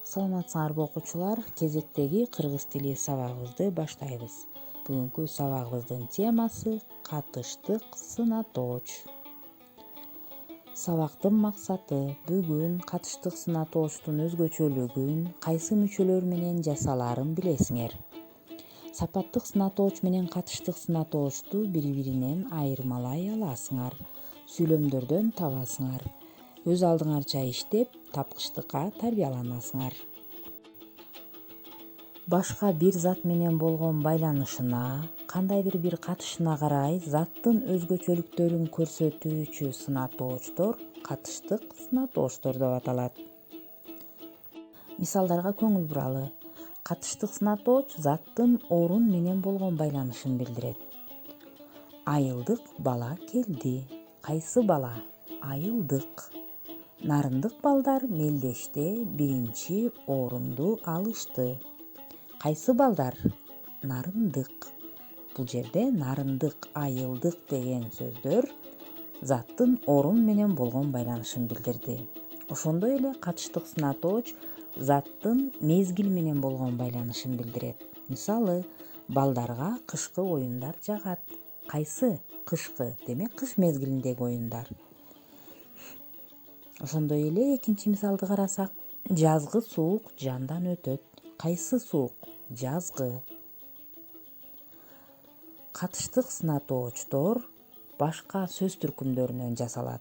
Саламатсыңарбы окуучулар, кезектеги кыргыз тили сабагыбызды баштайбыз. Бүгүнкү сабагыбыздын темасы катыштык сынатооч. Сабактын максаты бүгүн катыштык сынатоочтун өзгөчөлүгүн, кайсы мүчөлөр менен жасалаарын билесиңер. Сапаттык сынатооч менен катыштык сынатоочту бири-биринен айырмалай аласыңар, сүйлөмдөрдөн табасыңар. Өз алдыңарча иштеп, тапкычтыкка тарбияланасыңар. Башка бир зат менен болгон байланышына, кандайдыр бир катышына карай заттын өзгөчөлүктөрүн көрсөтүүчү сынатоочтор катыштык сынатоочтор деп аталат. Мисалдарга көңүл буралы. Катыштык сынатооч заттын орун менен болгон байланышын билдирет. Айылдык бала келди. Кайсы бала? Айылдык. Нарындык балдар мелдеште биринчи орунду алышты. Кайсы балдар? Нарындык. Бул жерде нарындык, айылдык деген сөздөр заттын орун менен болгон байланышын билдирди. Ошондой эле катыштык сынатооч заттын мезгил менен болгон байланышын билдирет. Мисалы, балдарга кышкы оюндар жагат. Кайсы? Кышкы, демек кыш мезгилиндеги оюндар. Ошондой эле экинчи мисалды карасак, жазгы суук жандан өтөт. Кайсы суук? Жазгы. Катыштык сынатоочтор башка сөз түркүмдөрүнөн жасалат.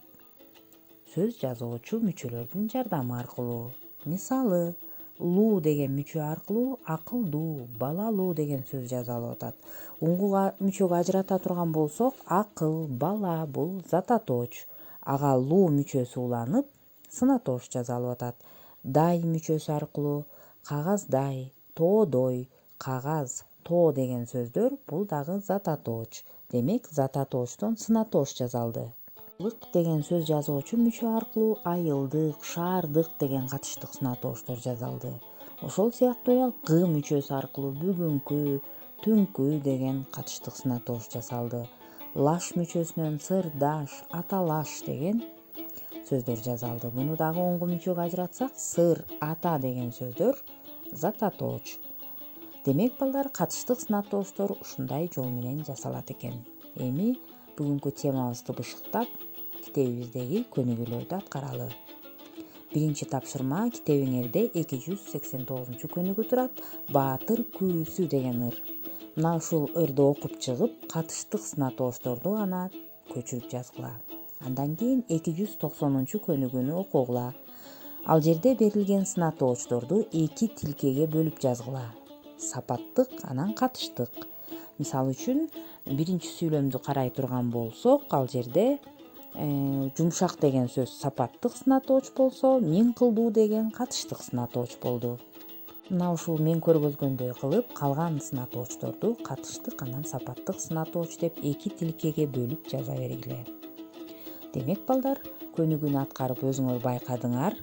Сөз жазуучу мүчөлөрдүн жардамы аркылуу. Мисалы, луу деген мүчө аркылуу акылдуу, балалуу деген сөз жазалып атат. Уңгуга мүчөгө ажырата турган болсок, акыл, бала бул зататооч. Ага луу мүчөсү уланып, сынатооч жазалып атат. Дай мүчөсү аркылуу кагаздай, тоодой, кагаз, тоо деген сөздөр бул дагы зататооч. Демек, зататоочтон сынатооч жазалды. Лык деген сөз жазуучу мүчө аркылуу айылдык, шаардык деген катыштык сынатоочтор жазалды. Ошол сыяктуу эле гы мүчөсү аркылуу бүгүнкү, түнкү деген катыштык сынатооч жасалды. Лаш мүчөсүнөн сырдаш, аталаш деген сөздөр жазалды. Муну дагы оңгу мүчөгө ажыратсак, сыр, ата деген сөздөр зататооч. Демек, балдар, катыштык сынатоочтор ушундай жол менен жасалат экен. Эми бүгүнкү темабызды бышыктап, китебибиздеги көнүгүүлөрдү аткаралы. Биринчи тапшырма китебиңерде 289 көнүгүү турат. Баатыр күүсү деген ыр. Мына ушул ырды окуп чыгып, катыштык сынатоочторду гана көчүрүп жазгыла. Андан кийин 290 көнүгүүнү окугула. Ал жерде берилген сынатоочторду 2 тилкеге бөлүп жазгыла. Сапаттык, анан катыштык. Мисалы үчүн, биринчи сүйлөмдү карай турган болсок, ал жерде жумшак деген сөз сапаттык сынатооч болсо, мен кылдуу деген катыштык сынатооч болду. Мына ушул мен көргөзгөндөй кылып, калган сынатоочторду катыштык, анан сапаттык сынатооч деп 2 тилкеге бөлүп жаза бергиле. Демек, балдар, көнүгүүнү аткарып өзүңөр байкадыңар,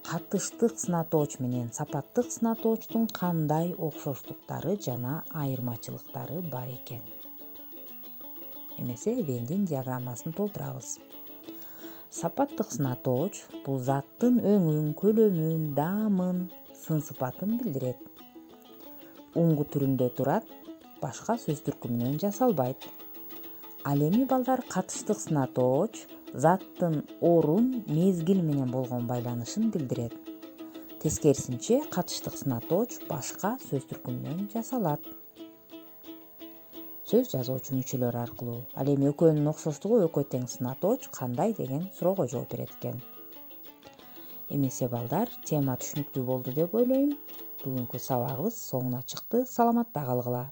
катыштык сынатооч менен сапаттык сынатоочтун кандай окшоштуктары жана айырмачылыктары бар экен. Эмесе Вендин диаграммасын толтурабыз. Сапаттык сынатооч бул заттын өңүн, көлөмүн, даамын, сын-сыпатын билдирет. Уңгу түрүндө турат, башка сөз түркүмүнөн жасалбайт. Ал эми, балдар, катыштык сынатооч заттын орун, мезгил менен болгон байланышын билдирет. Тескерисинче, катыштык сынатооч башка сөз түркүмүнөн жасалат. Сөз жазуучу мүчөлөр аркылуу. Ал эми экөөнүн окшоштугу экөө тең сынатооч кандай деген суроого жооп берет экен. Эмесе, балдар, тема түшүнүктүү болду деп ойлойм. Бүгүнкү сабагыбыз соңуна чыкты. Саламатта калгыла.